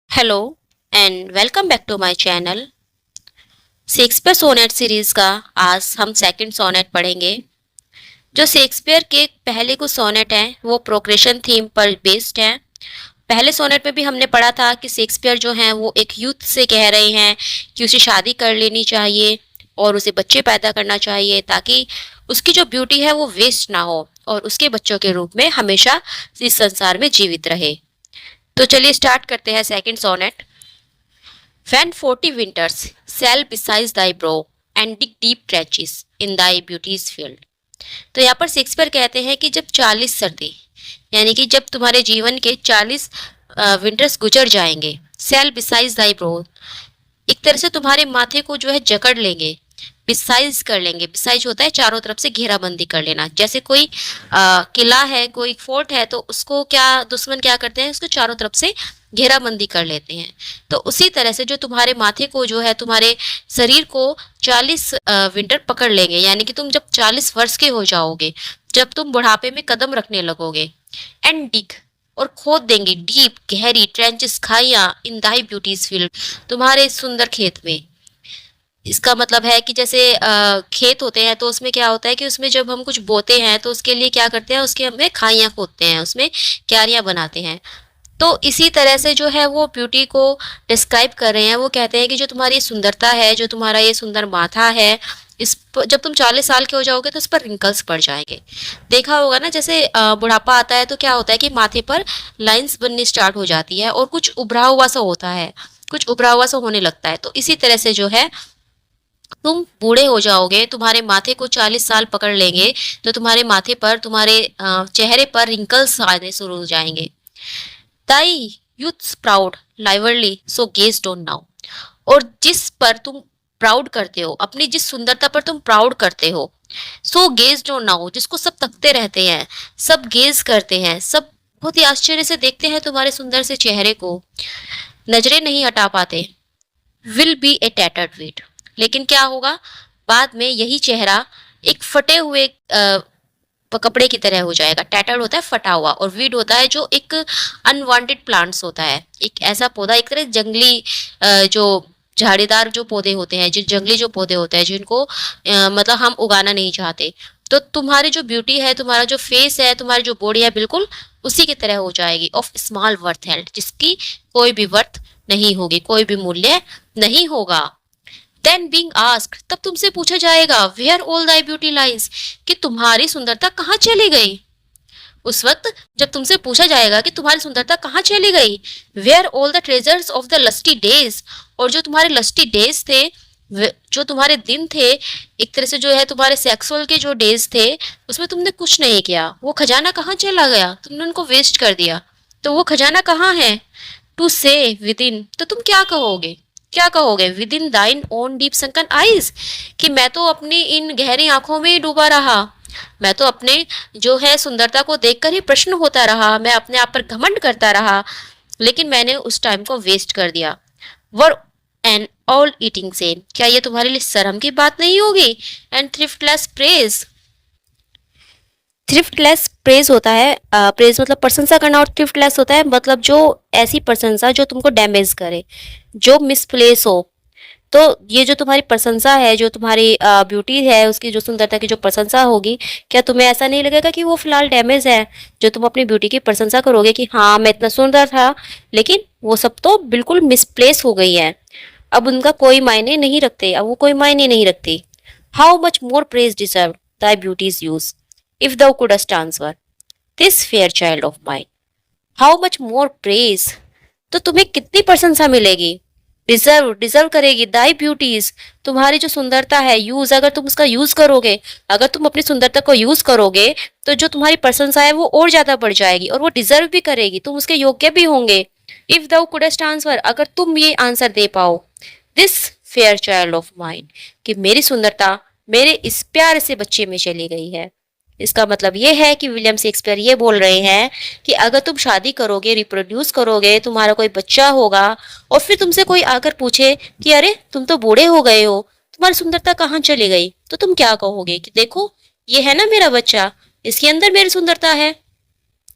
Hello and welcome back to my channel. Shakespeare sonnet series का आज हम second sonnet पढ़ेंगे। जो शेक्सपियर के पहले कुछ सोनेट हैं वो प्रोग्रेशन थीम पर बेस्ड हैं। पहले सोनेट में भी हमने पढ़ा था कि शेक्सपियर जो हैं वो एक यूथ से कह रहे हैं कि उसे शादी कर लेनी चाहिए और उसे बच्चे पैदा करना चाहिए ताकि उसकी जो ब्यूटी है वो वेस्ट ना हो और उसके बच्चों के रूप में हमेशा इस संसार में जीवित रहे। तो चलिए स्टार्ट करते हैं second sonnet. When 40 winters sail beside thy brow and dig deep trenches in thy beauty's field। तो यहाँ पर शेक्सपियर कहते हैं कि जब 40 सर्दी यानी कि जब तुम्हारे जीवन के 40 विंटर्स गुजर जाएंगे, सेल बिसाइज दाई ब्रो, एक तरह से तुम्हारे माथे को जो है जकड़ लेंगे, बिसाइज कर लेंगे। बिसाइज होता है चारों तरफ से घेराबंदी कर लेना। जैसे कोई किला है, कोई फोर्ट है, तो उसको क्या दुश्मन क्या करते हैं, उसको चारों तरफ से घेराबंदी कर लेते हैं। तो उसी तरह से जो तुम्हारे माथे को जो है, तुम्हारे शरीर को 40 विंटर पकड़ लेंगे, यानी कि तुम जब 40 वर्ष के हो जाओगे, जब तुम बुढ़ापे में कदम रखने लगोगे, एंड डिग और खोद देंगे डीप गहरी ट्रेंचेस, खाइयां इन दाई ब्यूटीज फील्ड, तुम्हारे सुंदर खेत में। इसका मतलब है कि जैसे खेत होते हैं तो उसमें क्या होता है कि उसमें जब हम कुछ बोते हैं तो उसके लिए क्या करते हैं, उसके हमें खाइयां खोदते हैं, उसमें क्यारियां बनाते हैं। तो इसी तरह से जो है वो ब्यूटी को डिस्क्राइब कर रहे हैं। वो कहते हैं कि जो तुम्हारी सुंदरता है, जो तुम्हारा ये सुंदर माथा है, जब तुम 40 साल के हो जाओगे तो इस पर रिंकल्स पड़ जाएंगे। देखा होगा ना, जैसे बुढ़ापा आता है तो क्या होता है कि माथे पर लाइंस बननी स्टार्ट हो जाती है और कुछ उभरा हुआ सा होता है, कुछ उभरा हुआ सा होने लगता है। तो इसी तरह से जो है तुम बूढ़े हो जाओगे, तुम्हारे माथे को 40 साल पकड़ लेंगे, तो तुम्हारे माथे पर, तुम्हारे चेहरे पर रिंकल्स आने शुरू हो जाएंगे। Thy youth's proud livery so gazed डोंट नाउ, और जिस पर तुम प्राउड करते हो, अपनी जिस सुंदरता पर तुम प्राउड करते हो, सो गेज डोंट नाउ, जिसको सब तकते रहते हैं, सब गेज करते हैं, सब बहुत ही आश्चर्य से देखते हैं तुम्हारे सुंदर से चेहरे को, नजरें नहीं हटा पाते। Will be A tattered wheat, लेकिन क्या होगा, बाद में यही चेहरा एक फटे हुए कपड़े की तरह हो जाएगा। टैटर्ड होता है फटा हुआ, और वीड होता है जो एक अनवांटेड प्लांट्स होता है, एक ऐसा पौधा, एक तरह जंगली जो झाड़ीदार जो पौधे होते हैं, जो जंगली जो पौधे होते हैं, जिनको मतलब हम उगाना नहीं चाहते। तो तुम्हारी जो ब्यूटी है, तुम्हारा जो फेस है, तुम्हारी जो बॉडी है, बिल्कुल उसी की तरह हो जाएगी। ऑफ स्मॉल वर्थ हेल्ड, जिसकी कोई भी वर्थ नहीं होगी, कोई भी मूल्य नहीं होगा। देन बीइंग आस्क्ड, तब तुमसे पूछा जाएगा, where all thy beauty lies, कि तुम्हारी सुंदरता कहाँ चली गई। उस वक्त जब तुमसे पूछा जाएगा कि तुम्हारी सुंदरता कहाँ चली गई, where all the treasures of the lusty days, और जो तुम्हारे लस्टी डेज थे, जो तुम्हारे दिन थे, एक तरह से जो है तुम्हारे सेक्सुअल के जो डेज थे, उसमें तुमने कुछ नहीं किया, वो खजाना कहाँ चला गया, तुमने उनको वेस्ट कर दिया। तो वो खजाना कहाँ है। टू से विद इन, तो तुम क्या कहोगे, क्या कहोगे, विद इन दाइन ओन डीप संकन आईज, कि मैं तो अपनी इन गहरी आंखों में ही डूबा रहा, मैं तो अपने जो है सुंदरता को देखकर ही प्रश्न होता रहा, मैं अपने आप पर घमंड करता रहा, लेकिन मैंने उस टाइम को वेस्ट कर दिया। वर एन ऑल ईटिंग सेम, क्या ये तुम्हारे लिए शर्म की बात नहीं होगी। एंड थ्रिफ्टलेस प्रेज, थ्रिफ्टलेस प्रेज होता है, प्रेज मतलब प्रशंसा करना, और थ्रिफ्टलेस होता है मतलब जो ऐसी प्रशंसा जो तुमको डैमेज करे, जो मिसप्लेस हो। तो ये जो तुम्हारी प्रशंसा है, जो तुम्हारी ब्यूटी है, उसकी जो सुंदरता की जो प्रशंसा होगी, क्या तुम्हें ऐसा नहीं लगेगा कि वो फिलहाल डैमेज है। जो तुम अपनी ब्यूटी की प्रशंसा करोगे कि हाँ मैं इतना सुंदर था, लेकिन वो सब तो बिल्कुल मिसप्लेस हो गई है, अब उनका कोई मायने नहीं रखते, अब वो कोई मायने नहीं रखती। How much more praise deserve thy beauties use, if thou couldst answer this fair child of mine, how much more praise, तो तुम्हें कितनी प्रशंसा मिलेगी, डिजर्व डिजर्व करेगी दाई ब्यूटीज, तुम्हारी जो सुंदरता है, यूज, अगर तुम उसका यूज करोगे, अगर तुम अपनी सुंदरता को यूज करोगे, तो जो तुम्हारी प्रशंसा है वो और ज्यादा बढ़ जाएगी, और वो डिजर्व भी करेगी, तुम उसके योग्य भी होंगे। इफ thou couldst answer, अगर तुम ये आंसर दे पाओ, this fair child of mine, कि मेरी सुंदरता मेरे इस प्यारे से बच्चे में चली गई है। इसका मतलब ये है कि विलियम शेक्सपियर ये बोल रहे हैं कि अगर तुम शादी करोगे, रिप्रोड्यूस करोगे, तुम्हारा कोई बच्चा होगा, और फिर तुमसे कोई आकर पूछे कि अरे तुम तो बूढ़े हो गए हो, तुम्हारी सुंदरता कहाँ चली गई, तो तुम क्या कहोगे कि देखो ये है ना मेरा बच्चा, इसके अंदर मेरी सुंदरता है।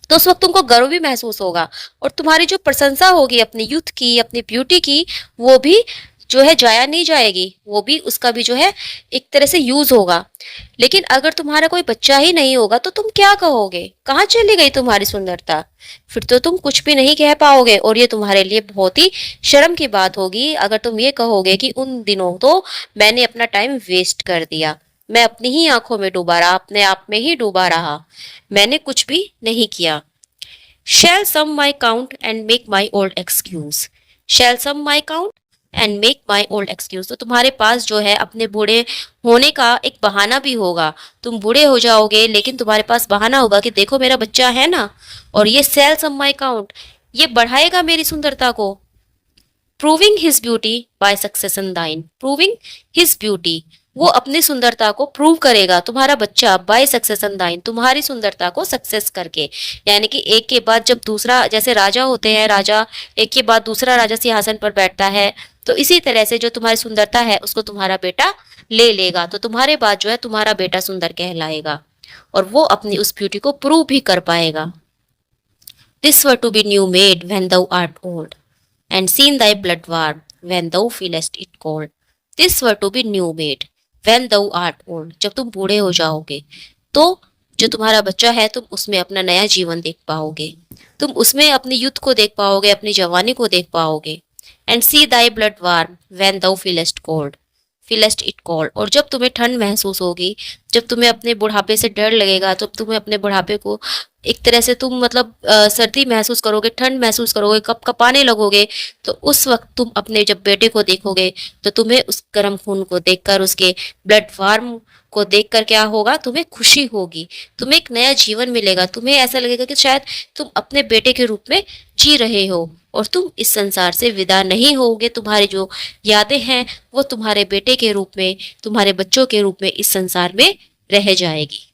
तो उस वक्त तुमको गर्व भी महसूस होगा, और तुम्हारी जो प्रशंसा होगी अपनी यूथ की, अपनी ब्यूटी की, वो भी जो है जाया नहीं जाएगी, वो भी उसका भी जो है एक तरह से यूज होगा। लेकिन अगर तुम्हारा कोई बच्चा ही नहीं होगा तो तुम क्या कहोगे, कहाँ चली गई तुम्हारी सुंदरता? फिर तो तुम कुछ भी नहीं कह पाओगे, और ये तुम्हारे लिए बहुत ही शर्म की बात होगी अगर तुम ये कहोगे कि उन दिनों तो मैंने अपना टाइम वेस्ट कर दिया, मैं अपनी ही आंखों में डूबा रहा, अपने आप में ही डूबा रहा, मैंने कुछ भी नहीं किया। Shall sum my count and make my old excuse. Shall sum my count and make my old excuse. तो तुम्हारे पास जो है अपने बूढ़े होने का एक बहाना भी होगा। तुम बूढ़े हो जाओगे लेकिन तुम्हारे पास बहाना होगा कि देखो मेरा बच्चा है ना, और ये shall sum my count, ये बढ़ाएगा मेरी सुंदरता को। Proving his beauty by succession thine. Proving his beauty, वो अपनी सुंदरता को प्रूव करेगा, तुम्हारा बच्चा, बाय सक्सेस इन दाइन, तुम्हारी सुंदरता को सक्सेस करके। यानी कि एक के बाद जब दूसरा, जैसे राजा होते हैं, राजा एक के बाद दूसरा राजा सिंहासन पर बैठता है, तो इसी तरह से जो तुम्हारी सुंदरता है उसको तुम्हारा बेटा ले लेगा, तो तुम्हारे बाद जो है तुम्हारा बेटा सुंदर कहलाएगा, और वो अपनी उस ब्यूटी को प्रूव भी कर पाएगा। This were to be new made when thou art old, and seen thy blood warm when thou feelest it cold. This were to be new made when thou art old. जब तुम बूढ़े हो जाओगे तो जो तुम्हारा बच्चा है तुम उसमें अपना नया जीवन देख पाओगे, तुम उसमें अपनी यूथ को देख पाओगे, अपनी जवानी को देख पाओगे। And see thy blood warm when thou feelest cold, feelest it cold, और जब तुम्हें ठंड महसूस होगी, जब तुम्हें अपने बुढ़ापे से डर लगेगा, जब तुम्हें अपने बुढ़ापे को एक तरह से तुम मतलब सर्दी महसूस करोगे, ठंड महसूस करोगे, कप कपाने लगोगे, तो उस वक्त तुम अपने जब बेटे को देखोगे तो तुम्हें उस गर्म खून को देखकर, उसके ब्लड फार्म को देखकर क्या होगा, तुम्हें खुशी होगी, तुम्हें एक नया जीवन मिलेगा, तुम्हें ऐसा लगेगा कि शायद तुम अपने बेटे के रूप में जी रहे हो, और तुम इस संसार से विदा नहीं होगे। तुम्हारी जो यादें हैं वो तुम्हारे बेटे के रूप में, तुम्हारे बच्चों के रूप में इस संसार में रह जाएगी।